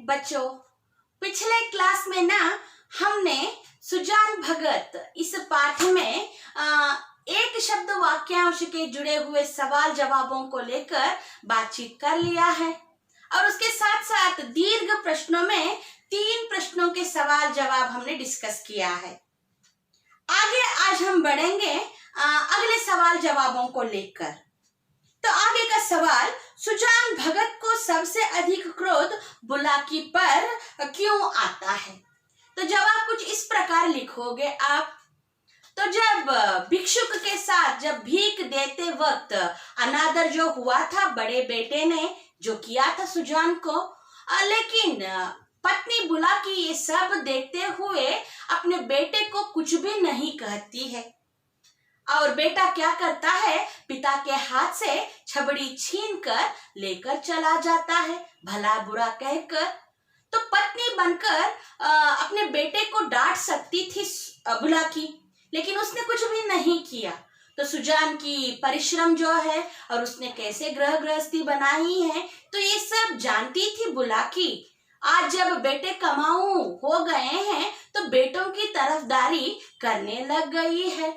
बच्चों, पिछले क्लास में ना हमने सुजान भगत इस पाठ में एक शब्द वाक्यांश के जुड़े हुए सवाल जवाबों को लेकर बातचीत कर लिया है और उसके साथ साथ दीर्घ प्रश्नों में 3 प्रश्नों के सवाल जवाब हमने डिस्कस किया है। आगे आज हम बढ़ेंगे अगले सवाल जवाबों को लेकर। तो आगे का सवाल, सुजान भगत को सबसे अधिक क्रोध बुलाकी पर क्यों आता है? तो जवाब कुछ इस प्रकार लिखोगे आप। तो जब भिक्षुक के साथ जब भीख देते वक्त अनादर जो हुआ था बड़े बेटे ने जो किया था सुजान को, लेकिन पत्नी बुलाकी ये सब देखते हुए अपने बेटे को कुछ भी नहीं कहती है और बेटा क्या करता है, पिता के हाथ से छबड़ी छीनकर लेकर चला जाता है भला बुरा कहकर। तो पत्नी बनकर अपने बेटे को डांट सकती थी बुलाकी, लेकिन उसने कुछ भी नहीं किया। तो सुजान की परिश्रम जो है और उसने कैसे गृहस्थी बनाई है, तो ये सब जानती थी बुलाकी। आज जब बेटे कमाऊ हो गए हैं तो बेटों की तरफदारी करने लग गई है।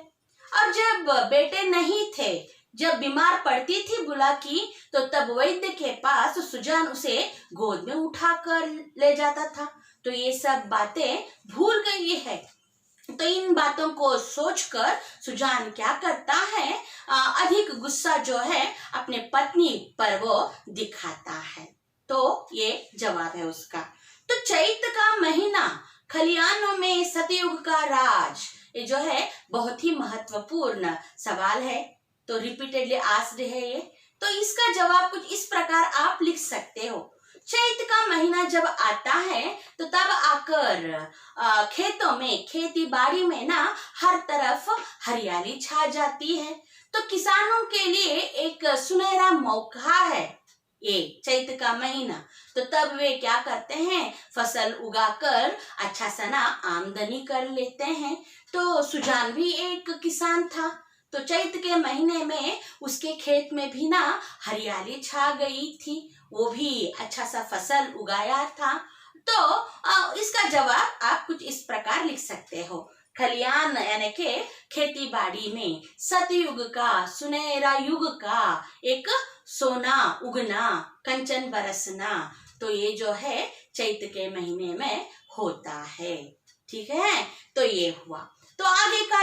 और जब बेटे नहीं थे, जब बीमार पड़ती थी बुलाकी, तो तब वैद्य के पास सुजान उसे गोद में उठाकर ले जाता था। तो ये सब बातें भूल गई है। तो इन बातों को सोचकर सुजान क्या करता है, अधिक गुस्सा जो है अपने पत्नी पर वो दिखाता है। तो ये जवाब है उसका। तो चैत का महीना, खलियानों में सतयुग का राज, ये जो है बहुत ही महत्वपूर्ण सवाल है। तो रिपीटेडली आस्क्ड है ये। तो इसका जवाब कुछ इस प्रकार आप लिख सकते हो। चैत का महीना जब आता है तो तब आकर खेतों में, खेती बाड़ी में ना हर तरफ हरियाली छा जाती है। तो किसानों के लिए एक सुनहरा मौका है ये चैत का महीना। तो तब वे क्या करते हैं, फसल उगाकर अच्छा सा ना आमदनी कर लेते हैं। तो सुजान भी एक किसान था। तो चैत के महीने में उसके खेत में भी ना हरियाली छा गई थी, वो भी अच्छा सा फसल उगाया था। तो इसका जवाब आप कुछ इस प्रकार लिख सकते हो। खलियान यानी के खेती बाड़ी में सतयुग का, सुनहरा युग का एक सोना उगना, कंचन बरसना, तो ये जो है चैत के महीने में होता है। ठीक है, तो ये हुआ। तो आगे का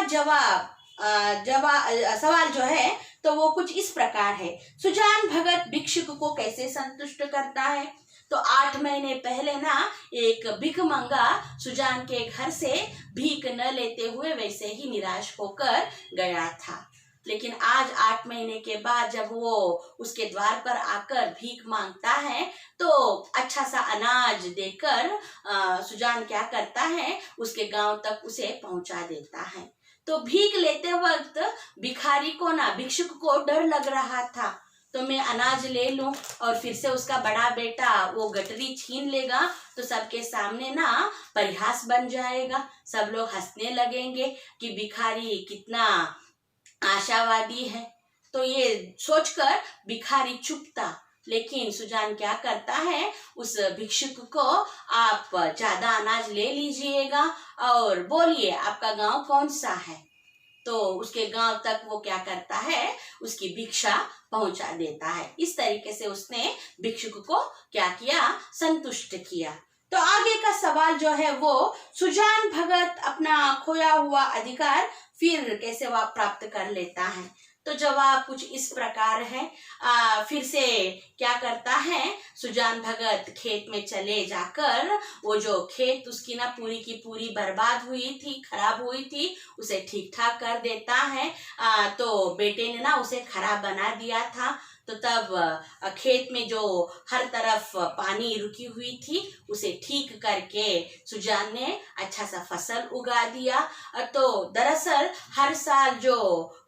सवाल जो है तो वो कुछ इस प्रकार है। सुजान भगत भिक्षुक को कैसे संतुष्ट करता है? तो 8 महीने पहले ना एक भिख मंगा सुजान के घर से भीख न लेते हुए वैसे ही निराश होकर गया था। लेकिन आज 8 महीने के बाद जब वो उसके द्वार पर आकर भीख मांगता है तो अच्छा सा अनाज देकर सुजान क्या करता है, उसके गांव तक उसे पहुंचा देता है। तो भीख लेते वक्त भिखारी को ना, भिक्षुक को डर लग रहा था, तो मैं अनाज ले लूं और फिर से उसका बड़ा बेटा वो गठरी छीन लेगा तो सबके सामने ना परिहास बन जाएगा, सब लोग हंसने लगेंगे कि भिखारी कितना आशावादी है। तो ये सोचकर भिखारी चुपता। लेकिन सुजान क्या करता है, उस भिक्षुक को आप ज्यादा अनाज ले लीजिएगा और बोलिए आपका गांव कौन सा है। तो उसके गांव तक वो क्या करता है, उसकी भिक्षा पहुंचा देता है। इस तरीके से उसने भिक्षुक को क्या किया, संतुष्ट किया। तो आगे का सवाल जो है वो, सुजान भगत अपना खोया हुआ अधिकार फिर कैसे वह प्राप्त कर लेता है? तो जवाब कुछ इस प्रकार है। फिर से क्या करता है, सुजान भगत खेत में चले जाकर वो जो खेत उसकी ना पूरी की पूरी बर्बाद हुई थी, खराब हुई थी, उसे ठीक ठाक कर देता है। तो बेटे ने ना उसे खराब बना दिया था। तो तब खेत में जो हर तरफ पानी रुकी हुई थी उसे ठीक करके सुजान ने अच्छा सा फसल उगा दिया। तो दरअसल हर साल जो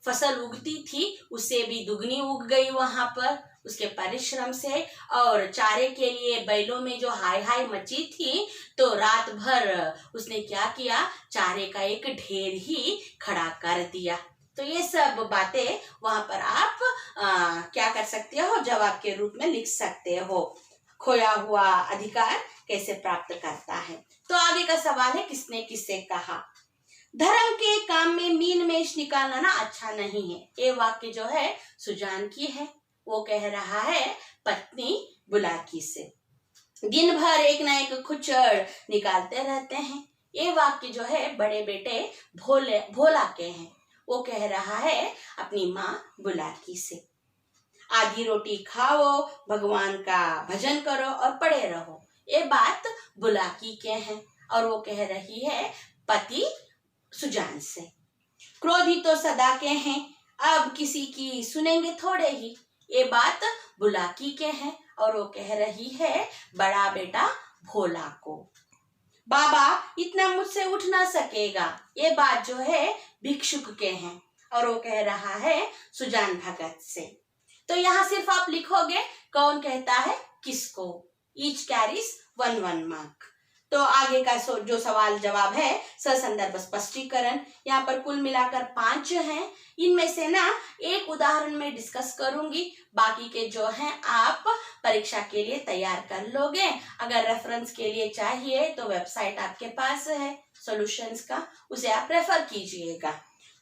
फसल उगती थी उससे भी दुगनी उग गई वहां पर उसके परिश्रम से। और चारे के लिए बैलों में जो हाय हाय मची थी, तो रात भर उसने क्या किया, चारे का एक ढेर ही खड़ा कर दिया। तो ये सब बातें वहां पर आप क्या कर सकते हो, जवाब के रूप में लिख सकते हो। खोया हुआ अधिकार कैसे प्राप्त करता है। तो आगे का सवाल है, किसने किससे कहा। धर्म के काम में मीन मेष निकालना ना अच्छा नहीं है। ये वाक्य जो है सुजान की है। वो कह रहा है पत्नी बुलाकी से, दिन भर एक ना एक खुचड़ निकालते रहते हैं। ये वाक्य जो है बड़े बेटे भोला के हैं। वो कह रहा है अपनी माँ बुलाकी से, आधी रोटी खाओ, भगवान का भजन करो और पड़े रहो। ये बात बुलाकी के हैं और वो कह रही है पति सुजान से। क्रोधी तो सदा के हैं, अब किसी की सुनेंगे थोड़े ही। ये बात बुलाकी के हैं और वो कह रही है बड़ा बेटा भोला को। बाबा इतना मुझसे उठ ना सकेगा, ये बात जो है भिक्षुक के हैं और वो कह रहा है सुजान भगत से। तो यहाँ सिर्फ आप लिखोगे कौन कहता है किसको। Each carries 1 mark. तो आगे का जो सवाल जवाब है ससंदर्भ स्पष्टीकरण, यहाँ पर कुल मिलाकर 5 हैं। इनमें से ना एक उदाहरण में डिस्कस करूंगी, बाकी के जो हैं आप परीक्षा के लिए तैयार कर लोगे। अगर रेफरेंस के लिए चाहिए तो वेबसाइट आपके पास है सॉल्यूशंस का, उसे आप रेफर कीजिएगा।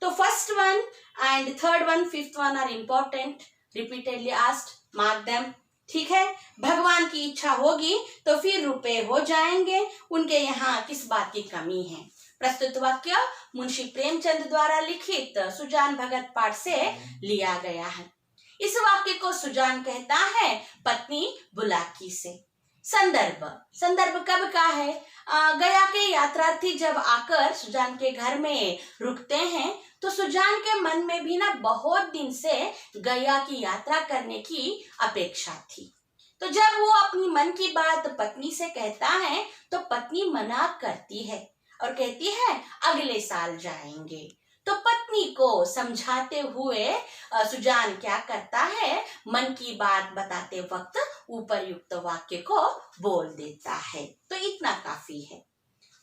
तो first one and third one, fifth one are important, repeatedly asked, mark them. ठीक है, भगवान की इच्छा होगी तो फिर रुपए हो जाएंगे, उनके यहाँ किस बात की कमी है। प्रस्तुत वाक्य मुंशी प्रेमचंद द्वारा लिखित सुजान भगत पाठ से लिया गया है। इस वाक्य को सुजान कहता है पत्नी बुलाकी से। संदर्भ कब का है? गया के यात्रार्थी जब आकर सुजान के घर में रुकते हैं तो सुजान के मन में भी ना बहुत दिन से गया की यात्रा करने की अपेक्षा थी। तो जब वो अपनी मन की बात पत्नी से कहता है तो पत्नी मना करती है और कहती है अगले साल जाएंगे। तो पत्नी को समझाते हुए सुजान क्या करता है, मन की बात बताते वक्त उपरयुक्त वाक्य को बोल देता है। तो इतना काफी है।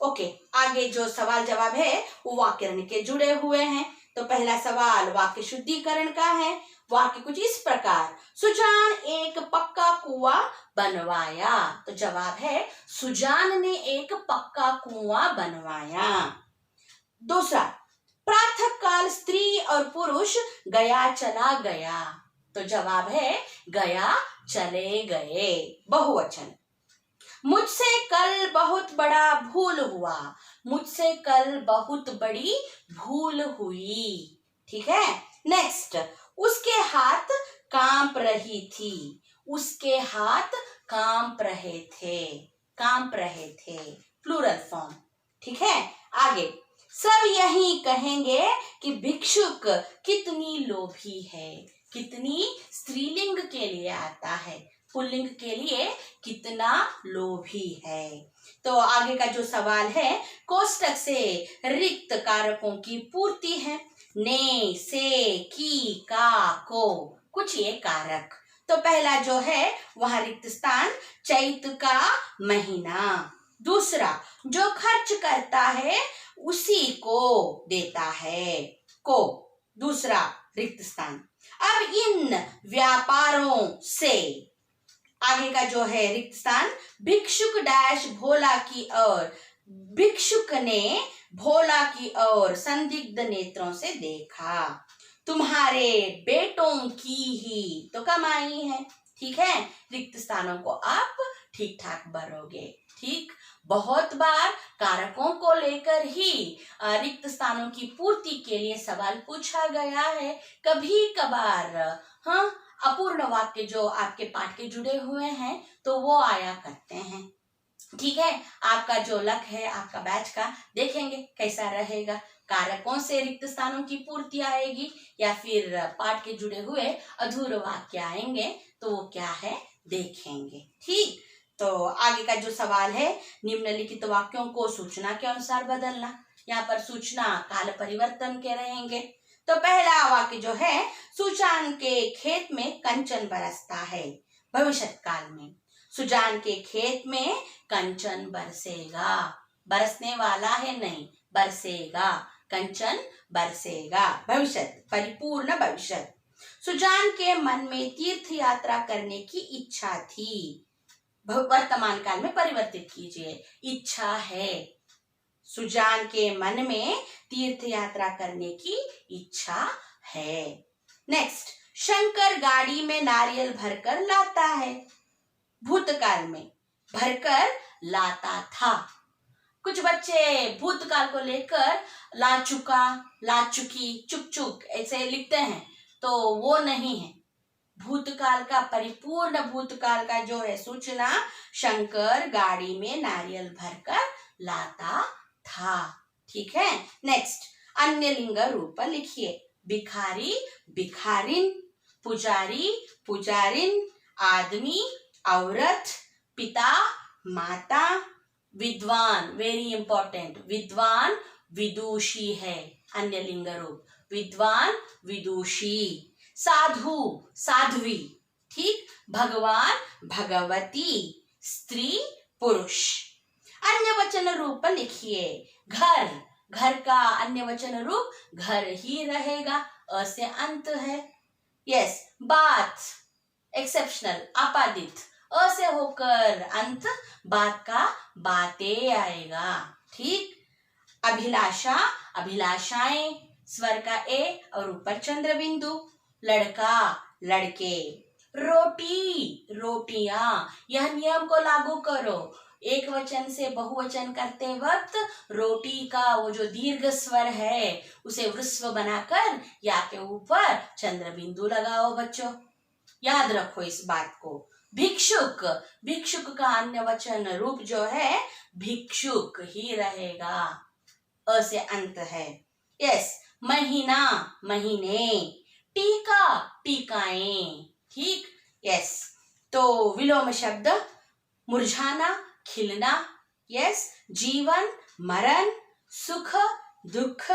ओके, आगे जो सवाल जवाब है वो वाक्यरण के जुड़े हुए हैं। तो पहला सवाल वाक्य शुद्धिकरण का है। वाक्य कुछ इस प्रकार, सुजान एक पक्का कुआं बनवाया। तो जवाब है सुजान ने एक पक्का कुआं बनवाया। दूसरा, प्रातः काल स्त्री और पुरुष गया चला गया। तो जवाब है गया चले गए, बहुवचन। मुझसे कल बहुत बड़ा भूल हुआ, मुझसे कल बहुत बड़ी भूल हुई। ठीक है, नेक्स्ट, उसके हाथ कांप रही थी, उसके हाथ कांप रहे थे, प्लूरल फॉर्म। ठीक है, आगे, सब यही कहेंगे कि भिक्षुक कितनी लोभी है। कितनी स्त्रीलिंग के लिए आता है, पुल्लिंग के लिए कितना लोभी है। तो आगे का जो सवाल है कोष्टक से रिक्त कारकों की पूर्ति है। ने, से, की, का, को, कुछ ये कारक। तो पहला जो है वह रिक्त स्थान चैत का महीना। दूसरा, जो खर्च करता है उसी को देता है, को, दूसरा रिक्त स्थान। अब इन व्यापारों से, आगे का जो है रिक्त स्थान, भिक्षुक डैश भोला की ओर, भिक्षुक ने भोला की ओर संदिग्ध नेत्रों से देखा। तुम्हारे बेटों की ही तो कमाई है। ठीक है, रिक्त स्थानों को आप ठीक ठाक भरोगे। ठीक, बहुत बार कारकों को लेकर ही रिक्त स्थानों की पूर्ति के लिए सवाल पूछा गया है। कभी कभार अपूर्ण वाक्य जो आपके पाठ के जुड़े हुए हैं तो वो आया करते हैं। ठीक है, आपका जो लक्ष्य है आपका बैच का, देखेंगे कैसा रहेगा। कारकों से रिक्त स्थानों की पूर्ति आएगी या फिर पाठ के जुड़े हुए अधूरे वाक्य आएंगे, तो वो क्या है देखेंगे। ठीक, तो आगे का जो सवाल है, निम्नलिखित वाक्यों को सूचना के अनुसार बदलना। यहाँ पर सूचना काल परिवर्तन के रहेंगे। तो पहला वाक्य जो है, सुजान के खेत में कंचन बरसता है, भविष्य काल में। सुजान के खेत में कंचन बरसेगा, बरसने वाला है नहीं, बरसेगा, कंचन बरसेगा, भविष्य, परिपूर्ण भविष्य। सुजान के मन में तीर्थ यात्रा करने की इच्छा थी। वर्तमान काल में परिवर्तित कीजिए। इच्छा है, सुजान के मन में तीर्थ यात्रा करने की इच्छा है। नेक्स्ट, शंकर गाड़ी में नारियल भरकर लाता है। भूतकाल में भरकर लाता था। कुछ बच्चे भूतकाल को लेकर ला चुका, ला चुकी, चुक चुक ऐसे लिखते हैं, तो वो नहीं है। भूतकाल का, परिपूर्ण भूतकाल का जो है सूचना, शंकर गाड़ी में नारियल भरकर लाता था। ठीक है। नेक्स्ट, अन्य लिंग रूप लिखिए। भिखारी, भिखारिन, पुजारी, पुजारिन, आदमी, औरत, पिता, माता, विद्वान, वेरी इंपॉर्टेंट, विद्वान विदुषी है अन्य लिंग रूप, विद्वान विदुषी। साधु, साध्वी, ठीक, भगवान भगवती, स्त्री पुरुष। अन्य वचन रूप लिखिए। घर, घर का अन्य वचन रूप घर ही रहेगा, अ से अंत है। यस, बात, एक्सेप्शनल, आपादित, अ से होकर अंत, बात का बातें आएगा। ठीक। अभिलाषा, अभिलाषाएं, स्वर का ए और ऊपर चंद्र बिंदु। लड़का, लड़के। रोटी, रोटियां, यह नियम को लागू करो। एक वचन से बहुवचन करते वक्त रोटी का वो जो दीर्घ स्वर है उसे वृस्व बनाकर या के ऊपर चंद्र बिंदु लगाओ बच्चों, याद रखो इस बात को। भिक्षुक, भिक्षुक का अन्य वचन रूप जो है भिक्षुक ही रहेगा, अ से अंत है। यस, महीना, महीने। टीका, टीकाएं, ठीक। यस, तो विलोम शब्द मुरझाना, खिलना। यस, जीवन, मरण, सुख, दुख,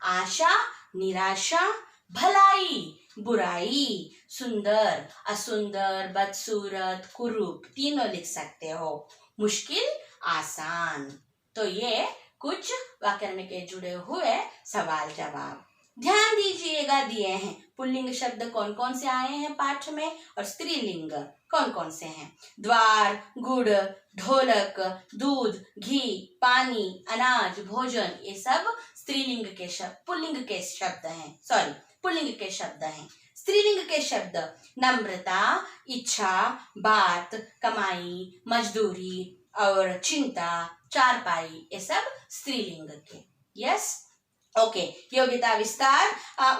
आशा, निराशा, भलाई, बुराई, सुंदर, असुंदर, बदसूरत, कुरूप, तीनों लिख सकते हो। मुश्किल, आसान। तो ये कुछ व्याकरण के जुड़े हुए सवाल जवाब। ध्यान दीजिएगा, दिए हैं पुल्लिंग शब्द कौन कौन से आए हैं पाठ में और स्त्रीलिंग कौन कौन से हैं। द्वार, गुड़, ढोलक, दूध, घी, पानी, अनाज, भोजन, ये सब स्त्रीलिंग के शब्द, पुल्लिंग के शब्द हैं, सॉरी पुल्लिंग के शब्द हैं। स्त्रीलिंग के शब्द नम्रता, इच्छा, बात, कमाई, मजदूरी और चिंता, चारपाई, ये सब स्त्रीलिंग के। Yes, okay. योग्यता विस्तार,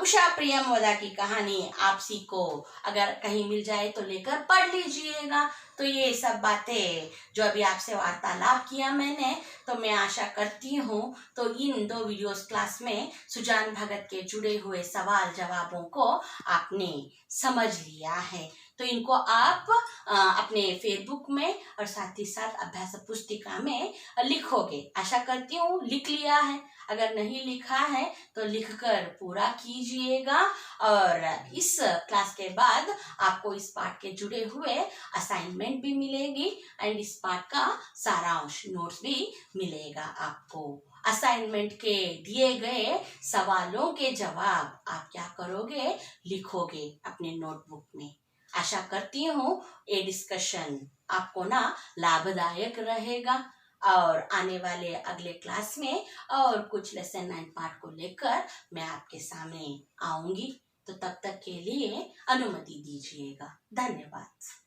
उषा प्रियमवदा की कहानी आपसी को अगर कहीं मिल जाए तो लेकर पढ़ लीजिएगा। तो ये सब बातें जो अभी आपसे वार्तालाप किया मैंने, तो मैं आशा करती हूँ तो इन 2 वीडियोस क्लास में सुजान भगत के जुड़े हुए सवाल जवाबों को आपने समझ लिया है। तो इनको आप अपने फेसबुक में और साथ ही साथ अभ्यास पुस्तिका में लिखोगे। आशा करती हूँ लिख लिया है। अगर नहीं लिखा है तो लिखकर पूरा कीजिएगा। और इस क्लास के बाद आपको इस पाठ के जुड़े हुए असाइनमेंट भी मिलेगी एंड इस पाठ का सारांश नोट्स भी मिलेगा आपको। असाइनमेंट के दिए गए सवालों के जवाब आप क्या करोगे, लिखोगे अपने नोटबुक में। आशा करती हूँ ये डिस्कशन आपको ना लाभदायक रहेगा और आने वाले अगले क्लास में और कुछ लेसन 9 पार्ट को लेकर मैं आपके सामने आऊंगी। तो तब तक के लिए अनुमति दीजिएगा। धन्यवाद।